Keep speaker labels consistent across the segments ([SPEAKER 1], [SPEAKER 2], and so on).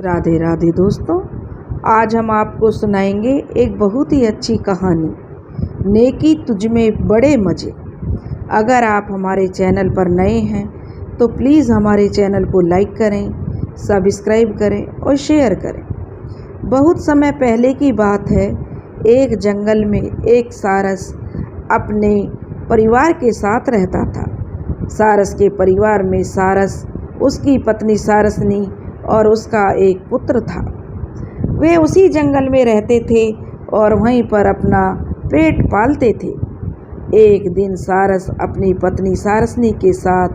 [SPEAKER 1] राधे राधे दोस्तों, आज हम आपको सुनाएंगे एक बहुत ही अच्छी कहानी, नेकी तुझमें बड़े मज़े। अगर आप हमारे चैनल पर नए हैं तो प्लीज़ हमारे चैनल को लाइक करें, सब्सक्राइब करें और शेयर करें। बहुत समय पहले की बात है, एक जंगल में एक सारस अपने परिवार के साथ रहता था। सारस के परिवार में सारस, उसकी पत्नी सारसनी और उसका एक पुत्र था। वे उसी जंगल में रहते थे और वहीं पर अपना पेट पालते थे। एक दिन सारस अपनी पत्नी सारसनी के साथ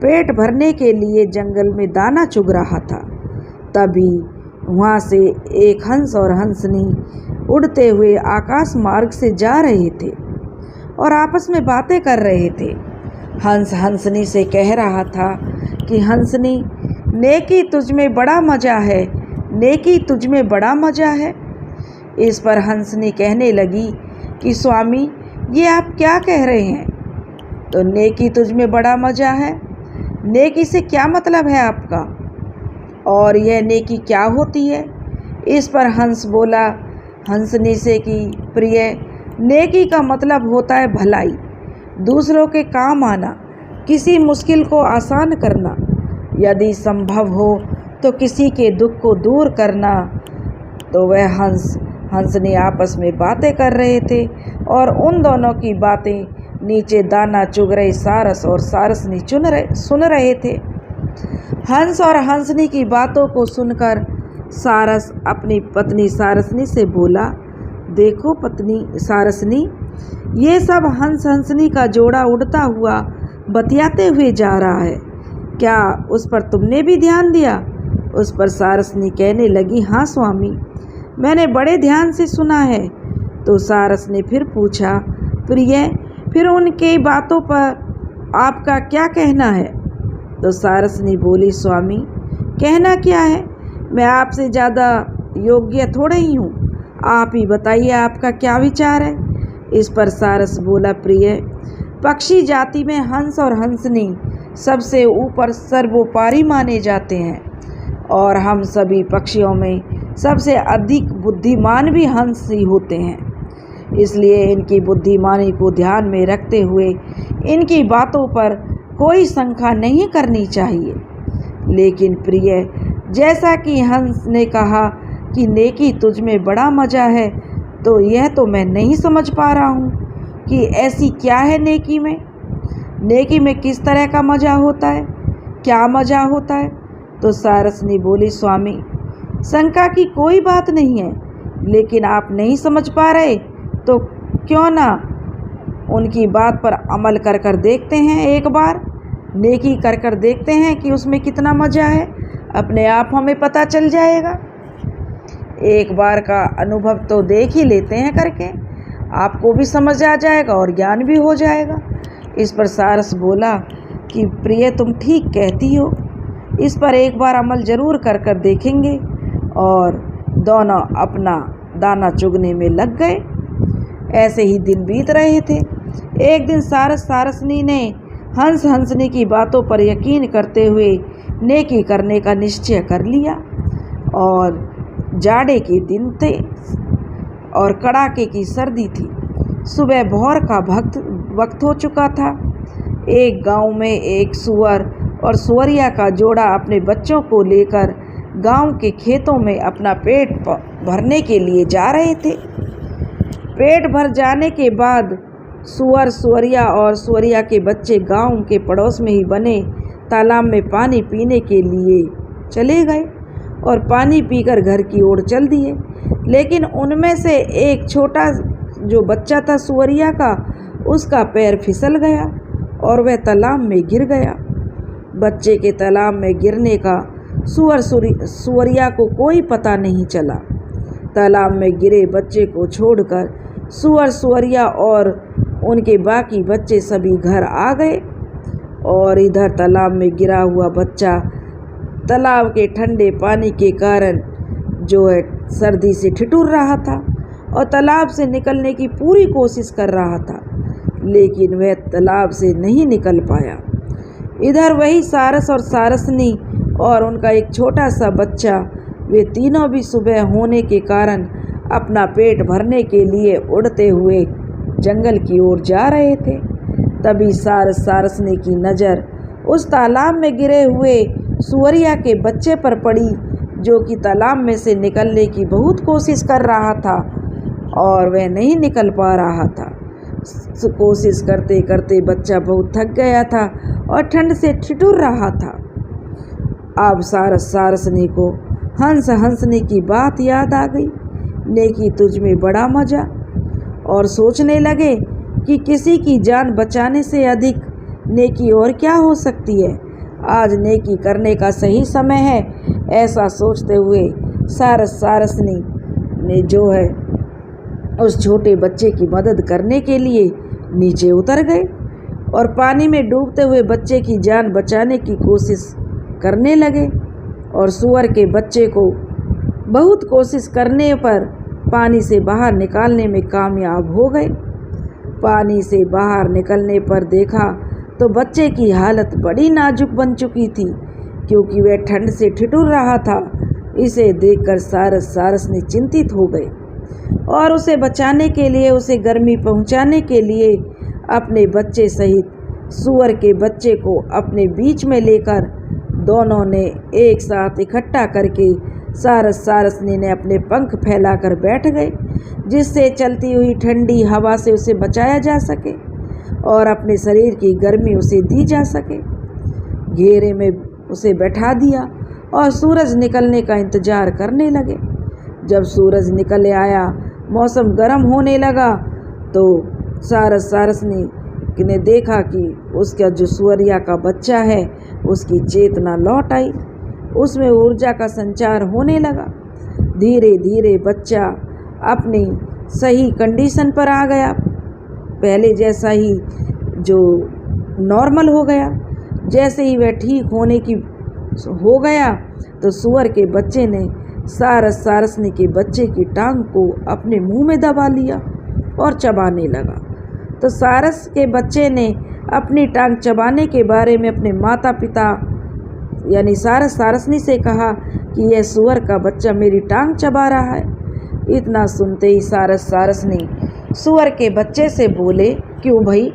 [SPEAKER 1] पेट भरने के लिए जंगल में दाना चुग रहा था। तभी वहाँ से एक हंस और हंसनी उड़ते हुए आकाश मार्ग से जा रहे थे और आपस में बातें कर रहे थे। हंस हंसनी से कह रहा था कि हंसनी, नेकी तुझ में बड़ा मज़ा है, नेकी तुझ में बड़ा मज़ा है। इस पर हंसनी कहने लगी कि स्वामी, ये आप क्या कह रहे हैं? तो नेकी तुझ में बड़ा मज़ा है, नेकी से क्या मतलब है आपका? और यह नेकी क्या होती है? इस पर हंस बोला हंसनी से कि प्रिय, नेकी का मतलब होता है भलाई, दूसरों के काम आना, किसी मुश्किल को आसान करना, यदि संभव हो तो किसी के दुख को दूर करना। तो वह हंसनी आपस में बातें कर रहे थे और उन दोनों की बातें नीचे दाना चुग रहे सारस और सारसनी सुन रहे थे। हंस और हंसनी की बातों को सुनकर सारस अपनी पत्नी सारसनी से बोला, देखो पत्नी सारसनी, ये सब हंस हंसनी का जोड़ा उड़ता हुआ बतियाते हुए जा रहा है, क्या उस पर तुमने भी ध्यान दिया? उस पर सारसनी कहने लगी, हाँ स्वामी, मैंने बड़े ध्यान से सुना है। तो सारस ने फिर पूछा, प्रिय, फिर उनके बातों पर आपका क्या कहना है? तो सारसनी बोली, स्वामी, कहना क्या है, मैं आपसे ज़्यादा योग्य थोड़ा ही हूँ, आप ही बताइए आपका क्या विचार है। इस पर सारस बोला, प्रिय, पक्षी जाति में हंस और हंसनी सबसे ऊपर सर्वोपरि माने जाते हैं और हम सभी पक्षियों में सबसे अधिक बुद्धिमान भी हंस ही होते हैं। इसलिए इनकी बुद्धिमानी को ध्यान में रखते हुए इनकी बातों पर कोई शंका नहीं करनी चाहिए। लेकिन प्रिय, जैसा कि हंस ने कहा कि नेकी तुझ में बड़ा मज़ा है, तो यह तो मैं नहीं समझ पा रहा हूँ कि ऐसी क्या है नेकी में। नेकी में किस तरह का मज़ा होता है, क्या मज़ा होता है? तो सारसनी बोली, स्वामी, शंका की कोई बात नहीं है, लेकिन आप नहीं समझ पा रहे तो क्यों ना उनकी बात पर अमल कर देखते हैं। एक बार नेकी कर देखते हैं कि उसमें कितना मज़ा है, अपने आप हमें पता चल जाएगा। एक बार का अनुभव तो देख ही लेते हैं करके, आपको भी समझ आ जाएगा और ज्ञान भी हो जाएगा। इस पर सारस बोला कि प्रिय, तुम ठीक कहती हो, इस पर एक बार अमल जरूर कर देखेंगे। और दोनों अपना दाना चुगने में लग गए। ऐसे ही दिन बीत रहे थे। एक दिन सारसनी ने हंस हंसनी की बातों पर यकीन करते हुए नेकी करने का निश्चय कर लिया। और जाड़े के दिन थे और कड़ाके की सर्दी थी। सुबह भोर का वक्त हो चुका था। एक गांव में एक सुअर और सुअरिया का जोड़ा अपने बच्चों को लेकर गांव के खेतों में अपना पेट भरने के लिए जा रहे थे। पेट भर जाने के बाद सुअर, सुअरिया और सुअरिया के बच्चे गांव के पड़ोस में ही बने तालाब में पानी पीने के लिए चले गए और पानी पीकर घर की ओर चल दिए। लेकिन उनमें से एक छोटा जो बच्चा था सुअरिया का, उसका पैर फिसल गया और वह तालाब में गिर गया। बच्चे के तालाब में गिरने का सुअरिया को कोई पता नहीं चला। तालाब में गिरे बच्चे को छोड़कर सुअर, सुअरिया और उनके बाकी बच्चे सभी घर आ गए। और इधर तालाब में गिरा हुआ बच्चा तालाब के ठंडे पानी के कारण जो है सर्दी से ठिठुर रहा था और तालाब से निकलने की पूरी कोशिश कर रहा था, लेकिन वह तालाब से नहीं निकल पाया। इधर वही सारस और सारसनी और उनका एक छोटा सा बच्चा वे तीनों भी सुबह होने के कारण अपना पेट भरने के लिए उड़ते हुए जंगल की ओर जा रहे थे। तभी सारस सारसनी की नज़र उस तालाब में गिरे हुए सुअरिया के बच्चे पर पड़ी, जो कि तालाब में से निकलने की बहुत कोशिश कर रहा था और वह नहीं निकल पा रहा था। कोशिश करते करते बच्चा बहुत थक गया था और ठंड से ठिठुर रहा था। अब सारस सारसनी को हंस हंसने की बात याद आ गई। नेकी तुझ में बड़ा मजा, और सोचने लगे कि किसी की जान बचाने से अधिक नेकी और क्या हो सकती है। आज नेकी करने का सही समय है। ऐसा सोचते हुए सारस सारसनी ने जो है उस छोटे बच्चे की मदद करने के लिए नीचे उतर गए और पानी में डूबते हुए बच्चे की जान बचाने की कोशिश करने लगे। और सुअर के बच्चे को बहुत कोशिश करने पर पानी से बाहर निकालने में कामयाब हो गए। पानी से बाहर निकलने पर देखा तो बच्चे की हालत बड़ी नाजुक बन चुकी थी, क्योंकि वह ठंड से ठिठुर रहा था। इसे देखकर सारस सारसनी चिंतित हो गए और उसे बचाने के लिए, उसे गर्मी पहुंचाने के लिए अपने बच्चे सहित सुअर के बच्चे को अपने बीच में लेकर दोनों ने एक साथ इकट्ठा करके सारस सारसनी ने अपने पंख फैलाकर बैठ गए, जिससे चलती हुई ठंडी हवा से उसे बचाया जा सके और अपने शरीर की गर्मी उसे दी जा सके। घेरे में उसे बैठा दिया और सूरज निकलने का इंतजार करने लगे। जब सूरज निकल आया, मौसम गर्म होने लगा, तो सारस सारसनी ने देखा कि उसका जो सुअरिया का बच्चा है उसकी चेतना लौट आई, उसमें ऊर्जा का संचार होने लगा। धीरे धीरे बच्चा अपनी सही कंडीशन पर आ गया, पहले जैसा ही जो नॉर्मल हो गया। जैसे ही वह ठीक होने की हो गया तो सुअर के बच्चे ने सारस सारसनी के बच्चे की टांग को अपने मुंह में दबा लिया और चबाने लगा। तो सारस के बच्चे ने अपनी टांग चबाने के बारे में अपने माता पिता यानी सारस सारसनी से कहा कि यह सुअर का बच्चा मेरी टांग चबा रहा है। इतना सुनते ही सारस सारसनी सुअर के बच्चे से बोले, क्यों भाई,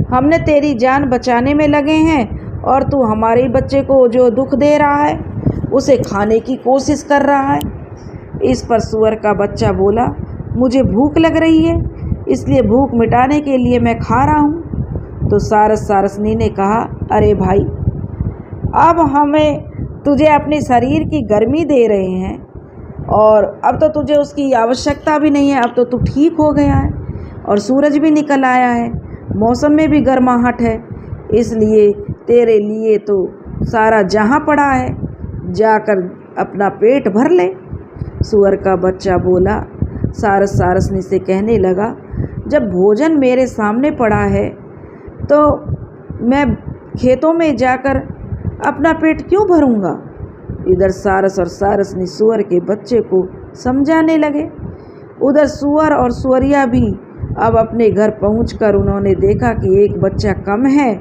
[SPEAKER 1] हमने तेरी जान बचाने में लगे हैं और तू हमारे बच्चे को जो दुख दे रहा है उसे खाने की कोशिश कर रहा है। इस पर सुअर का बच्चा बोला, मुझे भूख लग रही है, इसलिए भूख मिटाने के लिए मैं खा रहा हूँ। तो सारस सारसनी ने कहा, अरे भाई, अब हमें तुझे अपने शरीर की गर्मी दे रहे हैं और अब तो तुझे उसकी आवश्यकता भी नहीं है। अब तो तू ठीक हो गया है और सूरज भी निकल आया है, मौसम में भी गर्माहट है, इसलिए तेरे लिए तो सारा जहाँ पड़ा है, जाकर अपना पेट भर ले। सुअर का बच्चा बोला। सारस सारसनी से कहने लगा, जब भोजन मेरे सामने पड़ा है तो मैं खेतों में जाकर अपना पेट क्यों भरूंगा। इधर सारस और सारसनी सुअर के बच्चे को समझाने लगे। उधर सुअर और सुअरिया भी अब अपने घर पहुंचकर उन्होंने देखा कि एक बच्चा कम है,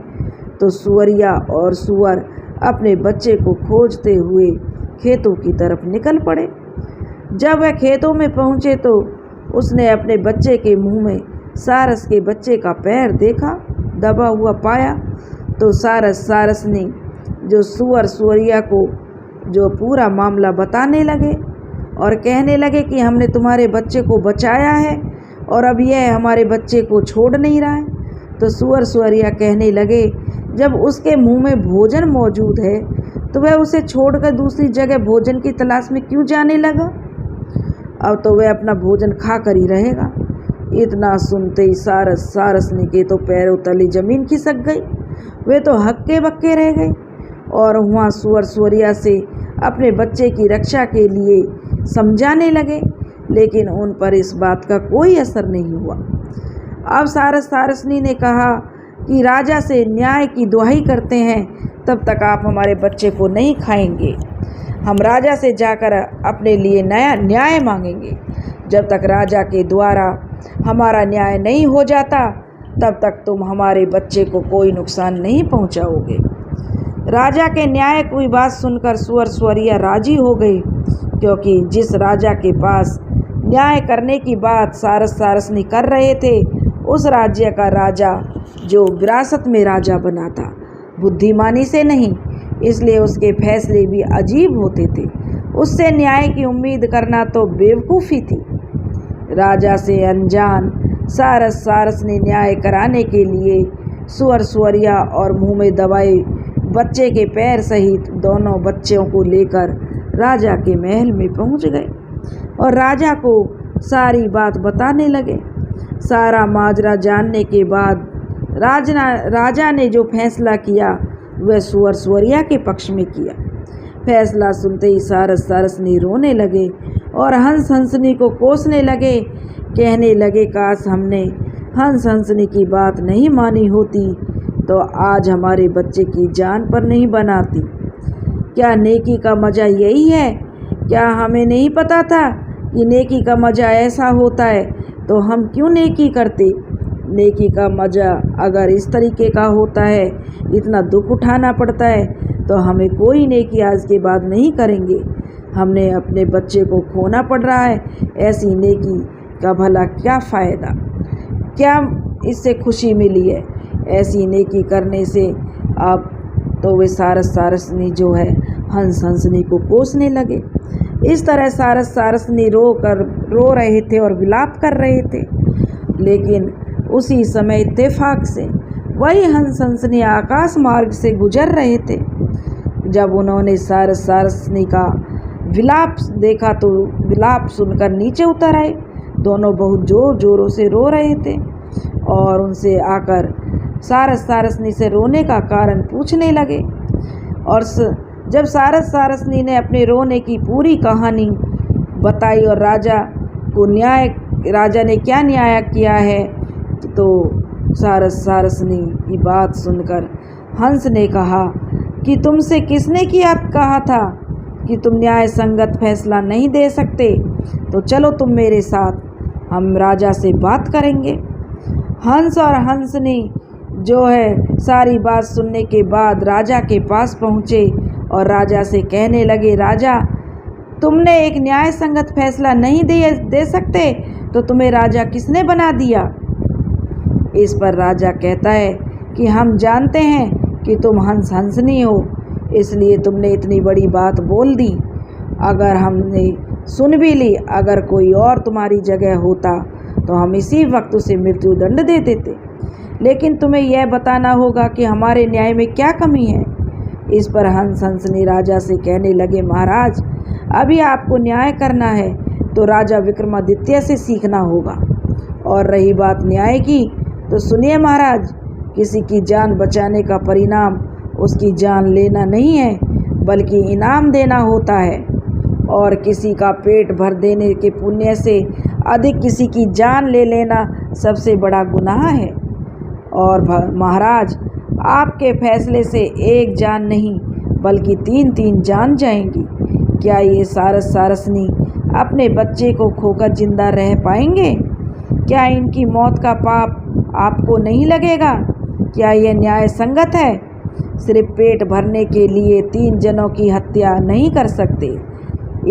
[SPEAKER 1] तो सुअरिया और सुअर अपने बच्चे को खोजते हुए खेतों की तरफ निकल पड़े। जब वह खेतों में पहुंचे तो उसने अपने बच्चे के मुंह में सारस के बच्चे का पैर देखा, दबा हुआ पाया। तो सारस सारसनी जो सुअर सुअरिया को जो पूरा मामला बताने लगे और कहने लगे कि हमने तुम्हारे बच्चे को बचाया है और अब यह हमारे बच्चे को छोड़ नहीं रहा है। तो सुअर सुअरिया कहने लगे, जब उसके मुंह में भोजन मौजूद है तो वह उसे छोड़कर दूसरी जगह भोजन की तलाश में क्यों जाने लगा। अब तो वह अपना भोजन खा कर ही रहेगा। इतना सुनते ही सारस सारसनी के तो पैरों तले जमीन खिसक गई। वे तो हक्के बक्के रह गए और वहाँ सुअर सुअरिया से अपने बच्चे की रक्षा के लिए समझाने लगे, लेकिन उन पर इस बात का कोई असर नहीं हुआ। अब सारस सारसनी ने कहा कि राजा से न्याय की दुहाई करते हैं, तब तक आप हमारे बच्चे को नहीं खाएंगे। हम राजा से जाकर अपने लिए नया न्याय मांगेंगे। जब तक राजा के द्वारा हमारा न्याय नहीं हो जाता तब तक तुम हमारे बच्चे को कोई नुकसान नहीं पहुंचाओगे। राजा के न्याय की बात सुनकर सुअर सुअरिया राजी हो गई क्योंकि जिस राजा के पास न्याय करने की बात सारसनी कर रहे थे, उस राज्य का राजा जो विरासत में राजा बना था, बुद्धिमानी से नहीं, इसलिए उसके फैसले भी अजीब होते थे। उससे न्याय की उम्मीद करना तो बेवकूफ़ी थी। राजा से अनजान सारस ने न्याय कराने के लिए सुअरिया और मुंह में दबाए बच्चे के पैर सहित दोनों बच्चों को लेकर राजा के महल में पहुंच गए और राजा को सारी बात बताने लगे। सारा माजरा जानने के बाद राजा ने जो फैसला किया वह सुअरिया के पक्ष में किया। फैसला सुनते ही सारसनी रोने लगे और हंसनी को कोसने लगे। कहने लगे, काश हमने हंसनी की बात नहीं मानी होती तो आज हमारे बच्चे की जान पर नहीं बनाती। क्या नेकी का मज़ा यही है? क्या हमें नहीं पता था कि नेकी का मज़ा ऐसा होता है? तो हम क्यों नेकी करते? नेकी का मज़ा अगर इस तरीके का होता है, इतना दुख उठाना पड़ता है, तो हमें कोई नेकी आज के बाद नहीं करेंगे। हमने अपने बच्चे को खोना पड़ रहा है, ऐसी नेकी का भला क्या फ़ायदा? क्या इससे खुशी मिली है? ऐसी नेकी करने से अब तो वे सारसनी जो है हंसनी को कोसने लगे। इस तरह सारसनी रो रहे थे और विलाप कर रहे थे। लेकिन उसी समय इत्तेफाक से वही हंसनी आकाश मार्ग से गुजर रहे थे। जब उन्होंने सारसनी का विलाप देखा तो विलाप सुनकर नीचे उतर आए। दोनों बहुत जोरों से रो रहे थे और उनसे आकर सारसनी से रोने का कारण पूछने लगे। और जब सारसनी ने अपने रोने की पूरी कहानी बताई और राजा ने क्या न्याय किया है, तो सारसनी की बात सुनकर हंस ने कहा कि तुमसे किसने कहा था कि तुम न्याय संगत फैसला नहीं दे सकते? तो चलो तुम मेरे साथ, हम राजा से बात करेंगे। हंस और हंसनी जो है सारी बात सुनने के बाद राजा के पास पहुँचे और राजा से कहने लगे, राजा तुमने एक न्याय संगत फैसला नहीं दे सकते तो तुम्हें राजा किसने बना दिया? इस पर राजा कहता है कि हम जानते हैं कि तुम हंसनी हो, इसलिए तुमने इतनी बड़ी बात बोल दी। अगर हमने सुन भी ली, अगर कोई और तुम्हारी जगह होता तो हम इसी वक्त उसे मृत्यु दंड दे देते। लेकिन तुम्हें यह बताना होगा कि हमारे न्याय में क्या कमी है। इस पर हंसनी राजा से कहने लगे, महाराज अभी आपको न्याय करना है तो राजा विक्रमादित्य से सीखना होगा। और रही बात न्याय की, तो सुनिए महाराज, किसी की जान बचाने का परिणाम उसकी जान लेना नहीं है, बल्कि इनाम देना होता है। और किसी का पेट भर देने के पुण्य से अधिक किसी की जान ले लेना सबसे बड़ा गुनाह है। और महाराज आपके फैसले से एक जान नहीं बल्कि 3 जान जाएंगी। क्या ये सारसनी अपने बच्चे को खोकर जिंदा रह पाएंगे? क्या इनकी मौत का पाप आपको नहीं लगेगा? क्या यह न्याय संगत है? सिर्फ पेट भरने के लिए 3 जनों की हत्या नहीं कर सकते।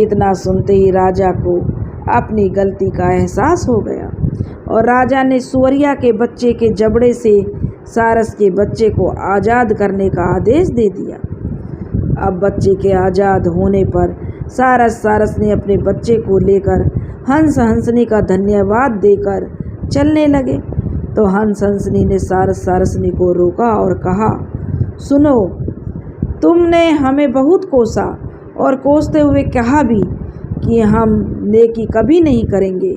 [SPEAKER 1] इतना सुनते ही राजा को अपनी गलती का एहसास हो गया और राजा ने सुअरिया के बच्चे के जबड़े से सारस के बच्चे को आज़ाद करने का आदेश दे दिया। अब बच्चे के आज़ाद होने पर सारस ने अपने बच्चे को लेकर हंसनी का धन्यवाद देकर चलने लगे। तो हंसनी ने सारसनी को रोका और कहा, सुनो, तुमने हमें बहुत कोसा और कोसते हुए कहा भी कि हम नेकी कभी नहीं करेंगे,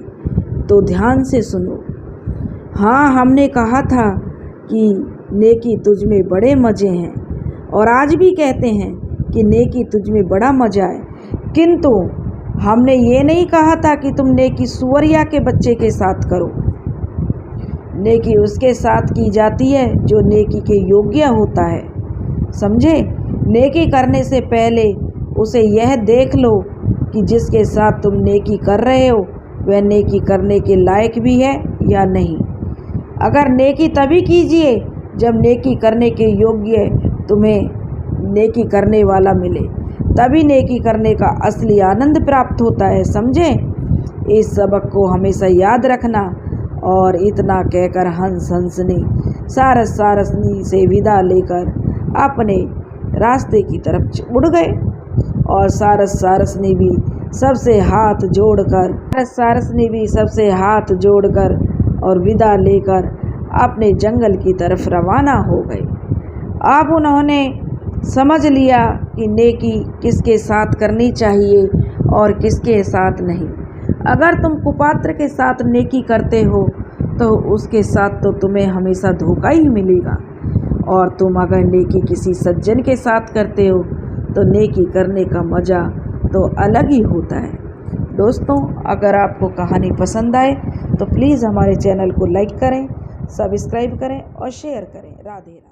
[SPEAKER 1] तो ध्यान से सुनो। हाँ, हमने कहा था कि नेकी तुझ में बड़े मज़े हैं और आज भी कहते हैं कि नेकी तुझ में बड़ा मज़ा है, किंतु हमने ये नहीं कहा था कि तुम नेकी सुअरिया के बच्चे के साथ करो। नेकी उसके साथ की जाती है जो नेकी के योग्य होता है, समझे? नेकी करने से पहले उसे यह देख लो कि जिसके साथ तुम नेकी कर रहे हो वह नेकी करने के लायक भी है या नहीं। अगर नेकी तभी कीजिए जब नेकी करने के योग्य तुम्हें नेकी करने वाला मिले, तभी नेकी करने का असली आनंद प्राप्त होता है, समझे। इस सबक को हमेशा याद रखना। और इतना कहकर हंस हंसनी सारस सारसनी से विदा लेकर अपने रास्ते की तरफ उड़ गए। और सारस सारसनी भी सबसे हाथ जोड़कर और विदा लेकर अपने जंगल की तरफ रवाना हो गए। अब उन्होंने समझ लिया कि नेकी किसके साथ करनी चाहिए और किसके साथ नहीं। अगर तुम कुपात्र के साथ नेकी करते हो तो उसके साथ तो तुम्हें हमेशा धोखा ही मिलेगा, और तुम अगर नेकी किसी सज्जन के साथ करते हो तो नेकी करने का मज़ा तो अलग ही होता है। दोस्तों, अगर आपको कहानी पसंद आए तो प्लीज़ हमारे चैनल को लाइक करें, सब्सक्राइब करें और शेयर करें। राधे राधे।